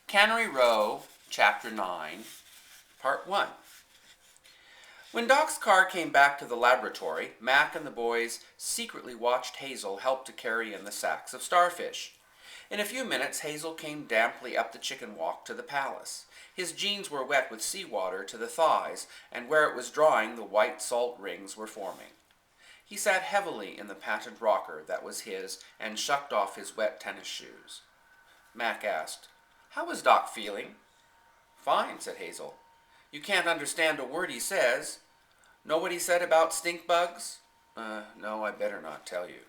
Cannery Row, Chapter 9, Part 1. When Doc's car came back to the laboratory, Mac and the boys secretly watched Hazel help to carry in the sacks of starfish. In a few minutes, Hazel came damply up the chicken walk to the palace. His jeans were wet with seawater to the thighs, and where it was drying, the white salt rings were forming. He sat heavily in the patent rocker that was his and shucked off his wet tennis shoes. Mac asked, "How is Doc feeling?" "Fine," said Hazel. "You can't understand a word he says. Know what he said about stink bugs?" No, I better not tell you."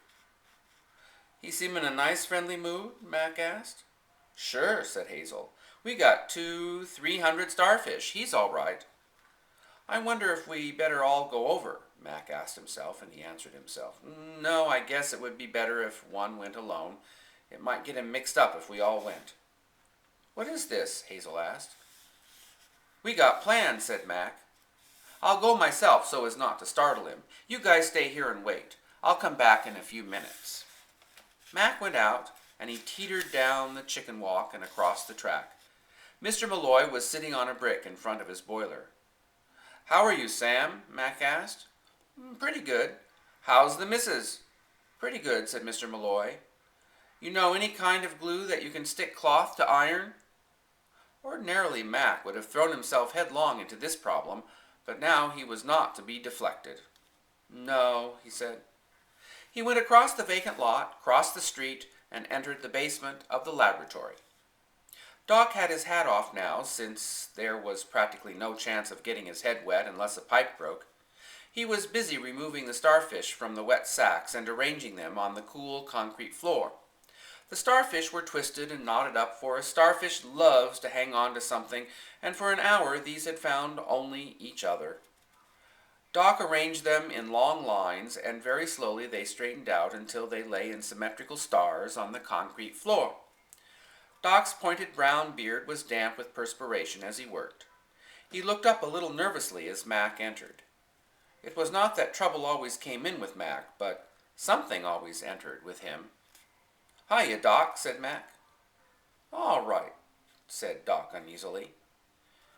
"He seem in a nice friendly mood?" Mac asked. "Sure," said Hazel. "We got 300 starfish. He's all right." "I wonder if we better all go over?" Mac asked himself, and he answered himself. "No, I guess it would be better if one went alone. It might get him mixed up if we all went." "What is this?" Hazel asked. "We got plans," said Mac. "I'll go myself so as not to startle him. You guys stay here and wait. I'll come back in a few minutes." Mac went out, and he teetered down the chicken walk and across the track. Mr. Malloy was sitting on a brick in front of his boiler. "How are you, Sam?" Mac asked. "Pretty good." "How's the missus?" "Pretty good," said Mr. Malloy. "You know any kind of glue that you can stick cloth to iron?" Ordinarily, Mac would have thrown himself headlong into this problem, but now he was not to be deflected. "No," he said. He went across the vacant lot, crossed the street, and entered the basement of the laboratory. Doc had his hat off now, since there was practically no chance of getting his head wet unless a pipe broke. He was busy removing the starfish from the wet sacks and arranging them on the cool concrete floor. The starfish were twisted and knotted up, for a starfish loves to hang on to something, and for an hour these had found only each other. Doc arranged them in long lines, and very slowly they straightened out until they lay in symmetrical stars on the concrete floor. Doc's pointed brown beard was damp with perspiration as he worked. He looked up a little nervously as Mac entered. It was not that trouble always came in with Mac, but something always entered with him. "Hiya, Doc," said Mac. "All right," said Doc uneasily.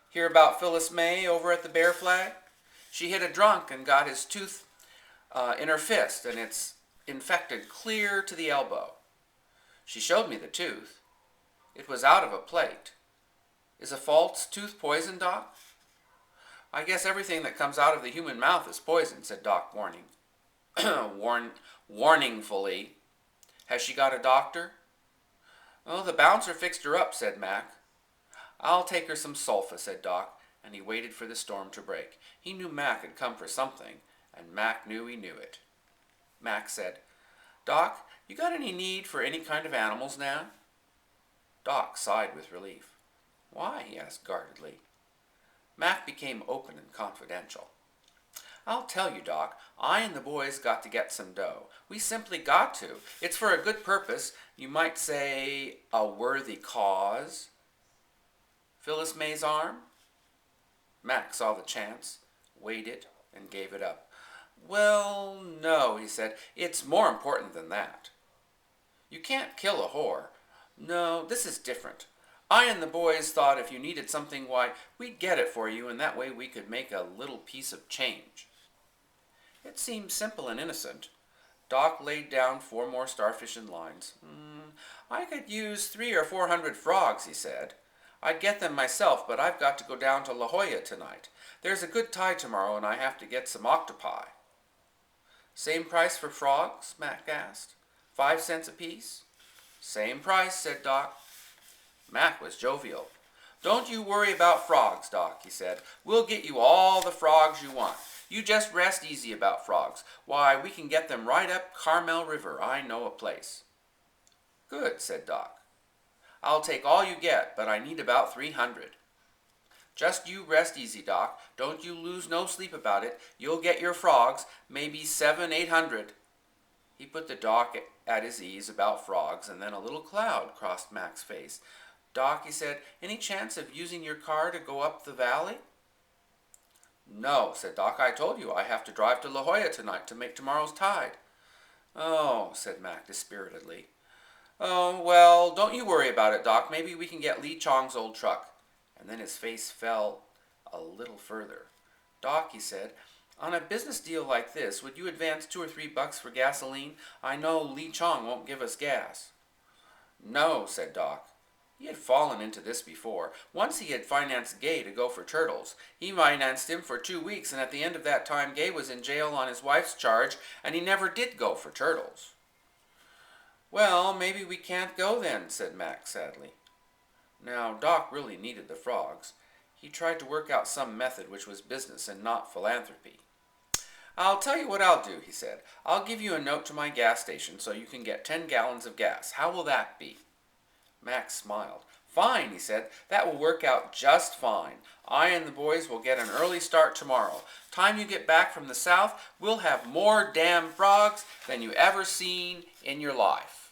"Hear about Phyllis May over at the Bear Flag? She hit a drunk and got his tooth in her fist, and it's infected clear to the elbow. She showed me the tooth. It was out of a plate. Is a false tooth poison, Doc?" "I guess everything that comes out of the human mouth is poison," said Doc, warningfully. "Has she got a doctor?" "Oh, the bouncer fixed her up," said Mac. "I'll take her some sulfa," said Doc, and he waited for the storm to break. He knew Mac had come for something, and Mac knew he knew it. Mac said, "Doc, you got any need for any kind of animals now?" Doc sighed with relief. "Why?" he asked guardedly. Mac became open and confidential. "I'll tell you, Doc, I and the boys got to get some dough. We simply got to. It's for a good purpose. You might say a worthy cause." "Phyllis May's arm?" Mac saw the chance, weighed it, and gave it up. "Well, no," he said. "It's more important than that." "You can't kill a whore." "No, this is different. I and the boys thought if you needed something, why, we'd get it for you, and that way we could make a little piece of change." It seemed simple and innocent. Doc laid down 4 more starfish in lines. "I could use 300 or 400 frogs," he said. "I'd get them myself, but I've got to go down to La Jolla tonight. There's a good tide tomorrow, and I have to get some octopi." "Same price for frogs?" Mac asked. 5 cents apiece? "Same price," said Doc. Mac was jovial. "Don't you worry about frogs, Doc," he said. "We'll get you all the frogs you want. You just rest easy about frogs. Why, we can get them right up Carmel River. I know a place." "Good," said Doc. "I'll take all you get, but I need about 300. "Just you rest easy, Doc. Don't you lose no sleep about it. You'll get your frogs, maybe 700-800. He put the Doc at his ease about frogs, and then a little cloud crossed Mac's face. "Doc," he said, "any chance of using your car to go up the valley?" "No," said Doc. "I told you I have to drive to La Jolla tonight to make tomorrow's tide." "Oh," said Mac dispiritedly. Oh, well, don't you worry about it, Doc. Maybe we can get Lee Chong's old truck. And then his face fell a little further. Doc, he said, on a business deal like this, would you advance $2 or $3 for gasoline? I know Lee Chong won't give us gas. No, said Doc. He had fallen into this before. Once he had financed Gay to go for turtles. He financed him for 2 weeks, and at the end of that time Gay was in jail on his wife's charge, and he never did go for turtles. Well, maybe we can't go then, said Mac sadly. Now, Doc really needed the frogs. He tried to work out some method which was business and not philanthropy. I'll tell you what I'll do, he said. I'll give you a note to my gas station so you can get 10 gallons of gas. How will that be? Max smiled. Fine, he said. That will work out just fine. I and the boys will get an early start tomorrow. Time you get back from the south, we'll have more damn frogs than you ever seen in your life.